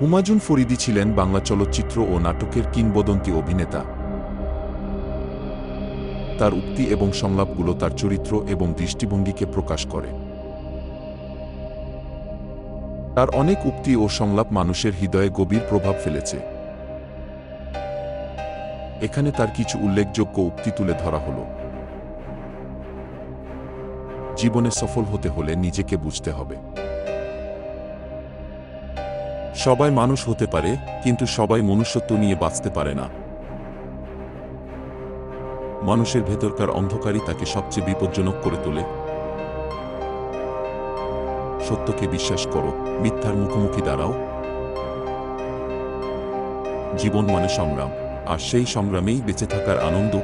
হুমায়ূন ফরিদী ছিলেন বাংলা চলচ্চিত্র ও নাটকের কিংবদন্তি অভিনেতা। তার উক্তি এবং সংলাপগুলো তার চরিত্র এবং দৃষ্টিভঙ্গিকে প্রকাশ করে। তার অনেক উক্তি ও সংলাপ মানুষের হৃদয়ে গভীর প্রভাব ফেলেছে। এখানে তার কিছু উল্লেখযোগ্য উক্তি তুলে ধরা হলো। জীবনে সফল হতে হলে নিজেকে বুঝতে হবে। সবাই মানুষ হতে পারে, কিন্তু সবাই মনুষ্যত্ব নিয়ে বাঁচতে পারে না। মানুষের ভেতরকার অন্ধকারই তাকে সবচেয়ে বিপজ্জনক করে তোলে। সত্যকে বিশ্বাস করো, মিথ্যার মুখোমুখি দাঁড়াও। জীবন মানে সংগ্রাম, আর সেই সংগ্রামেই বেঁচে থাকার আনন্দ।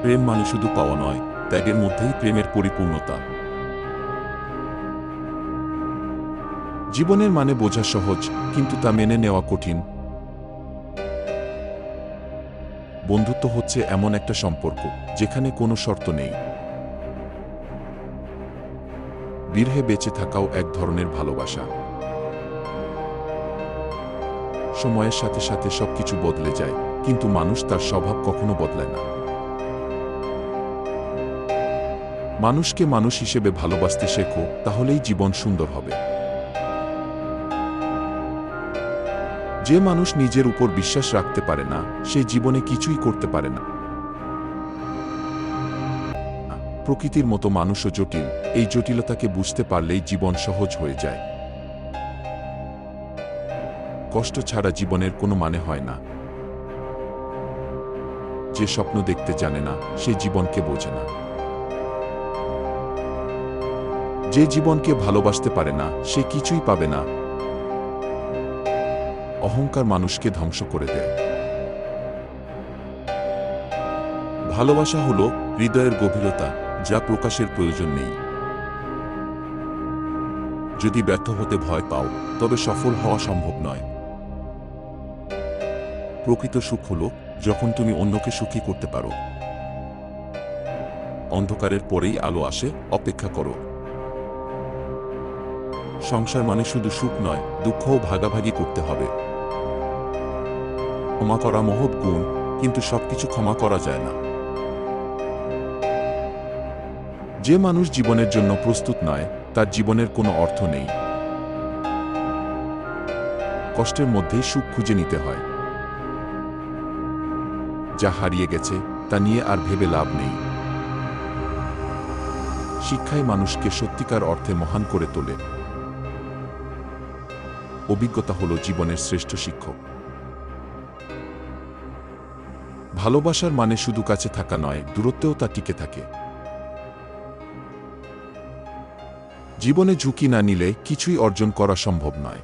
প্রেম মানে শুধু পাওয়া নয়, ত্যাগের মধ্যেই প্রেমের পরিপূর্ণতা। জীবনের মানে বোঝা সহজ, কিন্তু তা মেনে নেওয়া কঠিন। বন্ধুত্ব হচ্ছে এমন একটা সম্পর্ক যেখানে কোনো শর্ত নেই। বিরহে বেঁচে থাকাও এক ধরনের ভালোবাসা। সময়ের সাথে সাথে সবকিছু বদলে যায়, কিন্তু মানুষ তার স্বভাব কখনো বদলায় না। মানুষকে মানুষ হিসেবে ভালোবাসতে শেখো, তাহলেই জীবন সুন্দর হবে। যে মানুষ নিজের উপর বিশ্বাস রাখতে পারে না, সে জীবনে কিছুই করতে পারে না। প্রকৃতির মতো মানুষও জটিল, এই জটিলতাকে বুঝতে পারলেই জীবন সহজ হয়ে যায়। কষ্ট ছাড়া জীবনের কোনো মানে হয় না। যে স্বপ্ন দেখতে জানে না, সে জীবনকে বোঝে না। যে জীবনকে ভালোবাসতে পারে না, সে কিছুই পাবে না। অহংকার মানুষকে ধ্বংস করে দেয়। ভালোবাসা হলো হৃদয়ের গভীরতা, যা প্রকাশের প্রয়োজন নেই। যদি ব্যর্থ হতে ভয় পাও, তবে সফল হওয়া সম্ভব নয়। প্রকৃত সুখ হলো যখন তুমি অন্যকে সুখী করতে পারো। অন্ধকারের পরেই আলো আসে, অপেক্ষা করো। সংসার মানে শুধু সুখ নয়, দুঃখও ভাগাভাগি করতে হবে। ক্ষমা করা মহৎ গুণ, কিন্তু সবকিছু ক্ষমা করা যায় না। যে মানুষ জীবনের জন্য প্রস্তুত নয়, তার জীবনের কোনো অর্থ নেই। কষ্টের মধ্যেই সুখ খুঁজে নিতে হয়। যা হারিয়ে গেছে তা নিয়ে আর ভেবে লাভ নেই। শিক্ষাই মানুষকে সত্যিকার অর্থে মহান করে তোলে। অভিজ্ঞতা হলো জীবনের শ্রেষ্ঠ শিক্ষক। ভালোবাসার মানে শুধু কাছে থাকা নয়, দূরত্বেও তা টিকে থাকে। জীবনে ঝুঁকি না নিলে কিছুই অর্জন করা সম্ভব নয়।